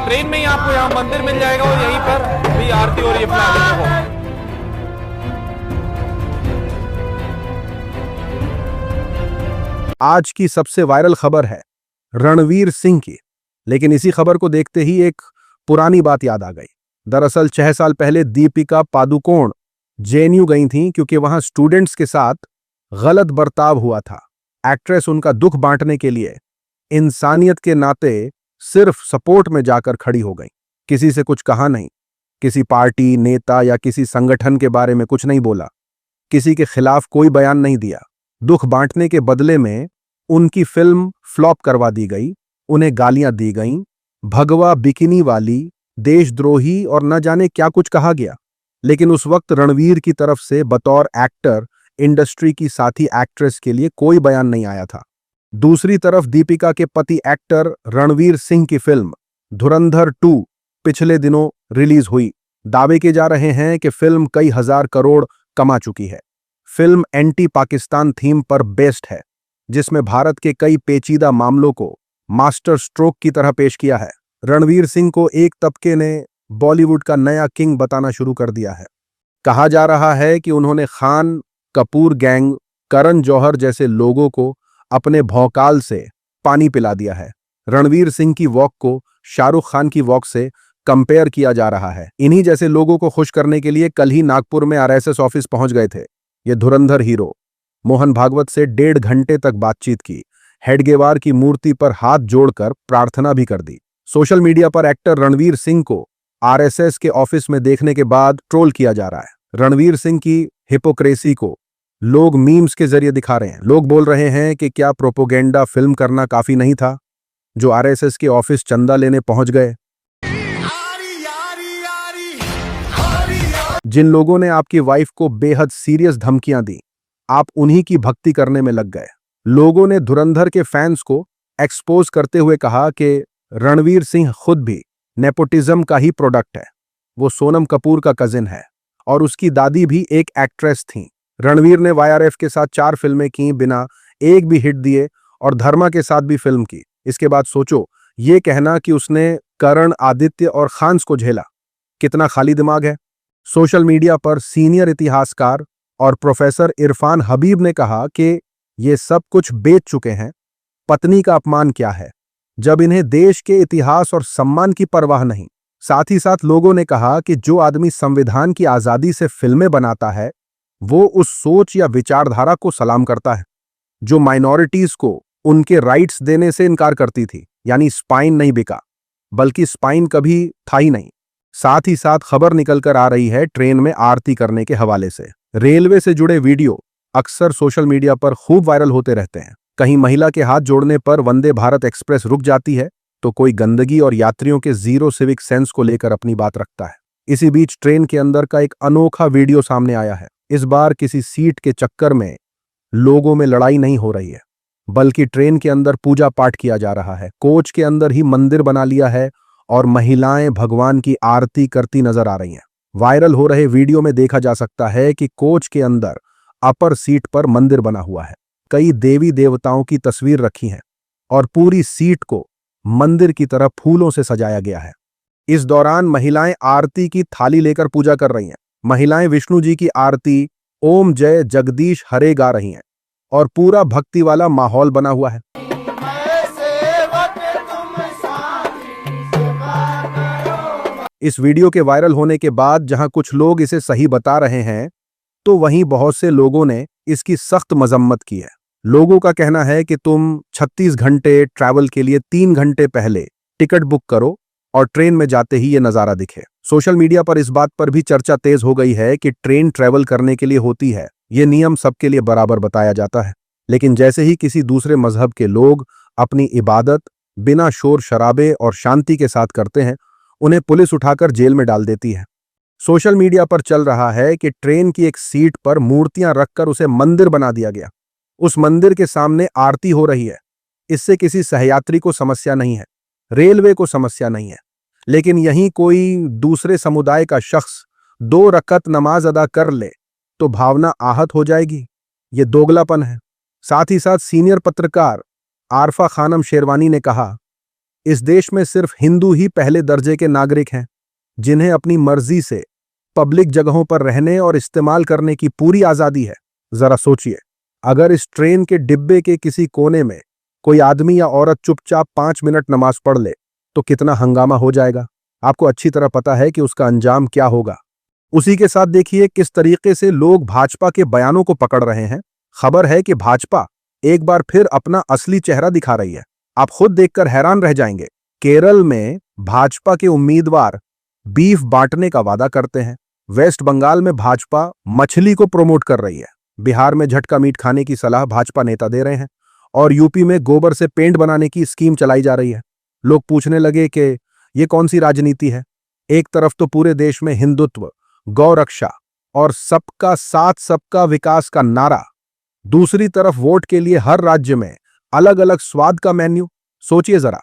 Train में ही आपको यहाँ मंदिर मिल जाएगा और यहीं पर भी आरती हो रही है फिलहाल। आज की सबसे वायरल खबर है रणवीर सिंह की, लेकिन इसी खबर को देखते ही एक पुरानी बात याद आ गई। दरअसल 6 साल पहले दीपिका पादुकोण जेएनयू गई थीं क्योंकि वहां स्टूडेंट्स के साथ गलत बर्ताव हुआ था। एक्ट्रेस उनका दुख बांटने के लिए इंसानियत के नाते सिर्फ सपोर्ट में जाकर खड़ी हो गई। किसी से कुछ कहा नहीं, किसी पार्टी, नेता या किसी संगठन के बारे में कुछ नहीं बोला, किसी के खिलाफ कोई बयान नहीं दिया। दुख बांटने के बदले में उनकी फिल्म फ्लॉप करवा दी गई, उन्हें गालियां दी गईं, भगवा बिकिनी वाली, देशद्रोही और न जाने क्या कुछ कहा गया। लेकिन उस वक्त रणवीर की तरफ से बतौर एक्टर इंडस्ट्री की साथी एक्ट्रेस के लिए कोई बयान नहीं आया था। दूसरी तरफ दीपिका के पति एक्टर रणवीर सिंह की फिल्म धुरंधर 2 पिछले दिनों रिलीज हुई। दावे किए जा रहे हैं कि फिल्म कई हजार करोड़ कमा चुकी है। फिल्म एंटी पाकिस्तान थीम पर बेस्ड है, जिसमें भारत के कई पेचीदा मामलों को मास्टर स्ट्रोक की तरह पेश किया है। रणवीर सिंह को एक तबके ने बॉलीवुड का नया किंग बताना शुरू कर दिया है। कहा जा रहा है कि उन्होंने खान, कपूर गैंग, करण जौहर जैसे लोगों को अपने भौकाल से पानी पिला दिया है। रणवीर सिंह की वॉक को शाहरुख खान की वॉक से कंपेयर किया जा रहा है। इन्हीं जैसे लोगों को खुश करने के लिए कल ही नागपुर में आरएसएस ऑफिस पहुंच गए थे ये धुरंधर हीरो। मोहन भागवत से 1.5 घंटे तक बातचीत की, हेडगेवार की मूर्ति पर हाथ जोड़कर प्रार्थना भी कर दी। सोशल मीडिया पर एक्टर रणवीर सिंह को आरएसएस के ऑफिस में देखने के बाद ट्रोल किया जा रहा है। रणवीर सिंह की हिपोक्रेसी को लोग मीम्स के जरिए दिखा रहे हैं। लोग बोल रहे हैं कि क्या प्रोपोगेंडा फिल्म करना काफी नहीं था, जो आरएसएस के ऑफिस चंदा लेने पहुंच गए। जिन लोगों ने आपकी वाइफ को बेहद सीरियस धमकियां दी, आप उन्हीं की भक्ति करने में लग गए। लोगों ने धुरंधर के फैंस को एक्सपोज करते हुए कहा कि रणवीर सिंह खुद भी नेपोटिज्म का ही प्रोडक्ट है। वो सोनम कपूर का कजिन है और उसकी दादी भी एक एक्ट्रेस थी। रणवीर ने वाईआरएफ के साथ 4 फिल्में की, बिना एक भी हिट दिए, और धर्मा के साथ भी फिल्म की। इसके बाद सोचो, ये कहना कि उसने करण, आदित्य और खान्स को झेला, कितना खाली दिमाग है। सोशल मीडिया पर सीनियर इतिहासकार और प्रोफेसर इरफान हबीब ने कहा कि ये सब कुछ बेच चुके हैं, पत्नी का अपमान क्या है, जब इन्हें देश के इतिहास और सम्मान की परवाह नहीं। साथ ही साथ लोगों ने कहा कि जो आदमी संविधान की आजादी से फिल्में बनाता है, वो उस सोच या विचारधारा को सलाम करता है जो माइनॉरिटीज को उनके राइट्स देने से इनकार करती थी। यानी स्पाइन नहीं बिका, बल्कि स्पाइन कभी था ही नहीं। साथ ही साथ खबर निकलकर आ रही है ट्रेन में आरती करने के हवाले से। रेलवे से जुड़े वीडियो अक्सर सोशल मीडिया पर खूब वायरल होते रहते हैं। कहीं महिला के हाथ जोड़ने पर वंदे भारत एक्सप्रेस रुक जाती है, तो कोई गंदगी और यात्रियों के जीरो सिविक सेंस को लेकर अपनी बात रखता है। इसी बीच ट्रेन के अंदर का एक अनोखा वीडियो सामने आया है। इस बार किसी सीट के चक्कर में लोगों में लड़ाई नहीं हो रही है, बल्कि ट्रेन के अंदर पूजा पाठ किया जा रहा है। कोच के अंदर ही मंदिर बना लिया है और महिलाएं भगवान की आरती करती नजर आ रही हैं। वायरल हो रहे वीडियो में देखा जा सकता है कि कोच के अंदर अपर सीट पर मंदिर बना हुआ है, कई देवी देवताओं की तस्वीर रखी है और पूरी सीट को मंदिर की तरह फूलों से सजाया गया है। इस दौरान महिलाएं आरती की थाली लेकर पूजा कर रही हैं। महिलाएं विष्णु जी की आरती ओम जय जगदीश हरे गा रही हैं और पूरा भक्ति वाला माहौल बना हुआ है। इस वीडियो के वायरल होने के बाद जहां कुछ लोग इसे सही बता रहे हैं, तो वहीं बहुत से लोगों ने इसकी सख्त मजम्मत की है। लोगों का कहना है कि तुम 36 घंटे ट्रैवल के लिए 3 घंटे पहले टिकट बुक करो और ट्रेन में जाते ही ये नज़ारा दिखे। सोशल मीडिया पर इस बात पर भी चर्चा तेज हो गई है कि ट्रेन ट्रैवल करने के लिए होती है, ये नियम सबके लिए बराबर बताया जाता है। लेकिन जैसे ही किसी दूसरे मजहब के लोग अपनी इबादत बिना शोर शराबे और शांति के साथ करते हैं, उन्हें पुलिस उठाकर जेल में डाल देती है। सोशल मीडिया पर चल रहा है कि ट्रेन की एक सीट पर मूर्तियां रखकर उसे मंदिर बना दिया गया। उस मंदिर के सामने आरती हो रही है। इससे किसी सहयात्री को समस्या नहीं है, रेलवे को समस्या नहीं है, लेकिन यहीं कोई दूसरे समुदाय का शख्स 2 रकअत नमाज अदा कर ले तो भावना आहत हो जाएगी। ये दोगलापन है। साथ ही साथ सीनियर पत्रकार आरफा खानम शेरवानी ने कहा, इस देश में सिर्फ हिंदू ही पहले दर्जे के नागरिक हैं, जिन्हें अपनी मर्जी से पब्लिक जगहों पर रहने और इस्तेमाल करने की पूरी आजादी है। जरा सोचिए, अगर इस ट्रेन के डिब्बे के किसी कोने में कोई आदमी या औरत चुपचाप 5 मिनट नमाज पढ़ ले तो कितना हंगामा हो जाएगा। आपको अच्छी तरह पता है कि उसका अंजाम क्या होगा। उसी के साथ देखिए किस तरीके से लोग भाजपा के बयानों को पकड़ रहे हैं। खबर है कि भाजपा एक बार फिर अपना असली चेहरा दिखा रही है। आप खुद देखकर हैरान रह जाएंगे। केरल में भाजपा के उम्मीदवार बीफ बांटने का वादा करते हैं। वेस्ट बंगाल में भाजपा मछली को प्रमोट कर रही है। बिहार में झटका मीट खाने की सलाह भाजपा नेता दे रहे हैं और यूपी में गोबर से पेंट बनाने की स्कीम चलाई जा रही है। लोग पूछने लगे कि ये कौन सी राजनीति है। एक तरफ तो पूरे देश में हिंदुत्व, गौ रक्षा और सबका साथ सबका विकास का नारा, दूसरी तरफ वोट के लिए हर राज्य में अलग अलग स्वाद का मेन्यू। सोचिए जरा,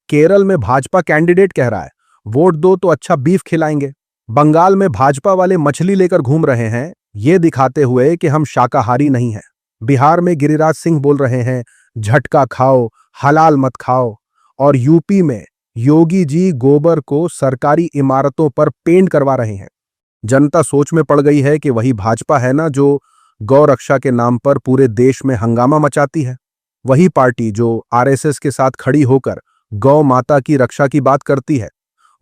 केरल में भाजपा कैंडिडेट कह रहा है वोट दो तो अच्छा बीफ खिलाएंगे। बंगाल में भाजपा वाले मछली लेकर घूम रहे हैं, ये दिखाते हुए कि हम शाकाहारी नहीं हैं। बिहार में गिरिराज सिंह बोल रहे हैं झटका खाओ, हलाल मत खाओ। और यूपी में योगी जी गोबर को सरकारी इमारतों पर पेंट करवा रहे हैं। जनता सोच में पड़ गई है कि वही भाजपा है ना जो गौ रक्षा के नाम पर पूरे देश में हंगामा मचाती है। वही पार्टी जो आरएसएस के साथ खड़ी होकर गौ माता की रक्षा की बात करती है।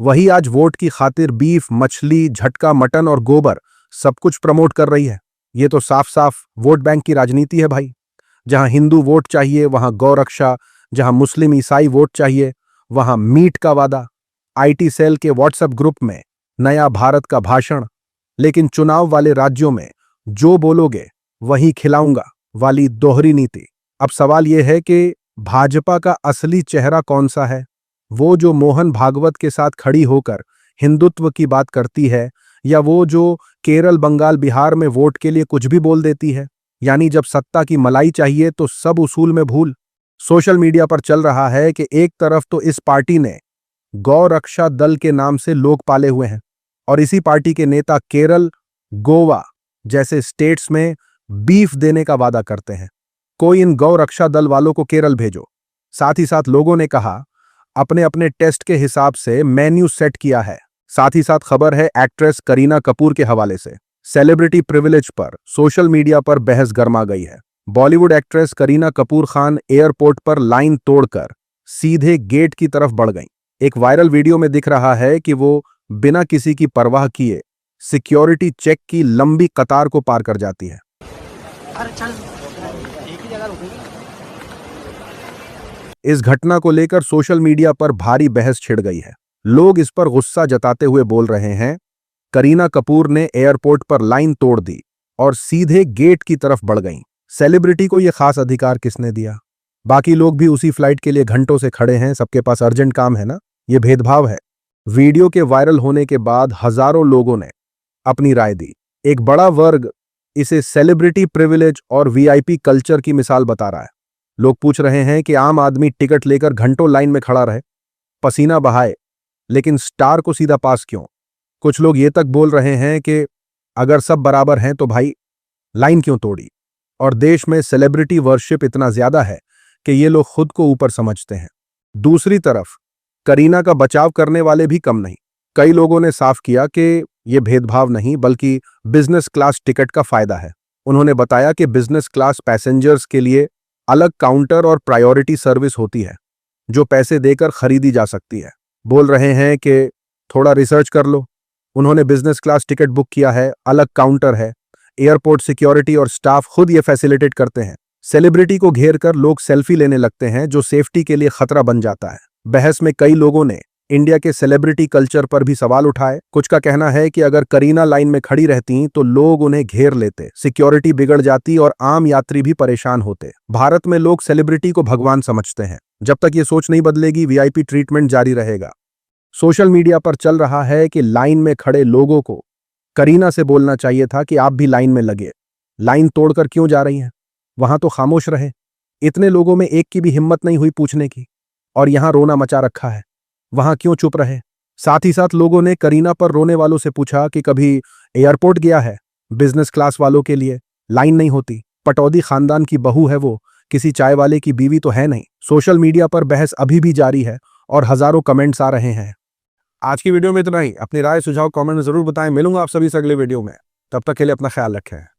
वही आज वोट की खातिर बीफ, मछली, झटका मटन और गोबर सब कुछ प्रमोट कर रही है। ये तो साफ साफ वोट बैंक की राजनीति है भाई। जहां हिंदू वोट चाहिए वहां गौ रक्षा, जहां मुस्लिम ईसाई वोट चाहिए वहां मीट का वादा, आईटी सेल के व्हाट्सएप ग्रुप में नया भारत का भाषण, लेकिन चुनाव वाले राज्यों में जो बोलोगे वही खिलाऊंगा वाली दोहरी नीति। अब सवाल यह है कि भाजपा का असली चेहरा कौन सा है? वो जो मोहन भागवत के साथ खड़ी होकर हिंदुत्व की बात करती है, या वो जो केरल, बंगाल, बिहार में वोट के लिए कुछ भी बोल देती है? यानी जब सत्ता की मलाई चाहिए तो सब उसूल में भूल। सोशल मीडिया पर चल रहा है कि एक तरफ तो इस पार्टी ने गौ रक्षा दल के नाम से लोग पाले हुए हैं और इसी पार्टी के नेता केरल, गोवा जैसे स्टेट्स में बीफ देने का वादा करते हैं। कोई इन गौ रक्षा दल वालों को केरल भेजो। साथ ही साथ लोगों ने कहा अपने अपने टेस्ट के हिसाब से मेन्यू सेट किया है। साथ ही साथ खबर है एक्ट्रेस करीना कपूर के हवाले से सेलिब्रिटी प्रिविलेज पर सोशल मीडिया पर बहस गर्मा गई है। बॉलीवुड एक्ट्रेस करीना कपूर खान एयरपोर्ट पर लाइन तोड़कर सीधे गेट की तरफ बढ़ गईं। एक वायरल वीडियो में दिख रहा है कि वो बिना किसी की परवाह किए सिक्योरिटी चेक की लंबी कतार को पार कर जाती है। इस घटना को लेकर सोशल मीडिया पर भारी बहस छिड़ गई है। लोग इस पर गुस्सा जताते हुए बोल रहे हैं करीना कपूर ने एयरपोर्ट पर लाइन तोड़ दी और सीधे गेट की तरफ बढ़ गईं। सेलिब्रिटी को यह खास अधिकार किसने दिया? बाकी लोग भी उसी फ्लाइट के लिए घंटों से खड़े हैं, सबके पास अर्जेंट काम है ना। यह भेदभाव है। वीडियो के वायरल होने के बाद हजारों लोगों ने अपनी राय दी। एक बड़ा वर्ग इसे सेलिब्रिटी प्रिविलेज और वीआईपी कल्चर की मिसाल बता रहा है। लोग पूछ रहे हैं कि आम आदमी टिकट लेकर घंटों लाइन में खड़ा रहे, पसीना बहाए, लेकिन स्टार को सीधा पास क्यों? कुछ लोग ये तक बोल रहे हैं कि अगर सब बराबर हैं तो भाई लाइन क्यों तोड़ी? और देश में सेलिब्रिटी वर्शिप इतना ज्यादा है कि ये लोग खुद को ऊपर समझते हैं। दूसरी तरफ करीना का बचाव करने वाले भी कम नहीं। कई लोगों ने साफ किया कि यह भेदभाव नहीं बल्कि बिजनेस क्लास टिकट का फायदा है। उन्होंने बताया कि बिजनेस क्लास पैसेंजर्स के लिए अलग काउंटर और प्रायोरिटी सर्विस होती है जो पैसे देकर खरीदी जा सकती है। बोल रहे हैं कि थोड़ा रिसर्च कर लो। उन्होंने बिजनेस क्लास टिकट बुक किया है, अलग काउंटर है, एयरपोर्ट सिक्योरिटी और स्टाफ खुद ये फैसिलिटेट करते हैं। सेलिब्रिटी को घेर कर लोग सेल्फी लेने लगते हैं जो सेफ्टी के लिए खतरा बन जाता है। बहस में कई लोगों ने इंडिया के सेलिब्रिटी कल्चर पर भी सवाल उठाए। कुछ का कहना है कि अगर करीना लाइन में खड़ी रहती तो लोग उन्हें घेर लेते, सिक्योरिटी बिगड़ जाती और आम यात्री भी परेशान होते। भारत में लोग सेलिब्रिटी को भगवान समझते हैं। जब तक ये सोच नहीं बदलेगी वीआईपी ट्रीटमेंट जारी रहेगा। सोशल मीडिया पर चल रहा है कि लाइन में खड़े लोगों को करीना से बोलना चाहिए था कि आप भी लाइन में लगे। लाइन तोड़कर क्यों जा रही हैं? वहां तो खामोश रहे। इतने लोगों में एक की भी हिम्मत नहीं हुई पूछने की, और यहां रोना मचा रखा है। वहां क्यों चुप रहे? साथ ही साथ लोगों ने करीना पर रोने वालों से पूछा कि कभी एयरपोर्ट गया है? बिजनेस क्लास वालों के लिए लाइन नहीं होती। पटौदी खानदान की बहू है वो, किसी चाय वाले की बीवी तो है नहीं। सोशल मीडिया पर बहस अभी भी जारी है और हजारों कमेंट्स आ रहे हैं। आज की वीडियो में इतना ही। अपनी राय सुझाव कमेंट में जरूर बताएं। मिलूंगा आप सभी से अगले वीडियो में। तब तक के लिए अपना ख्याल रखें।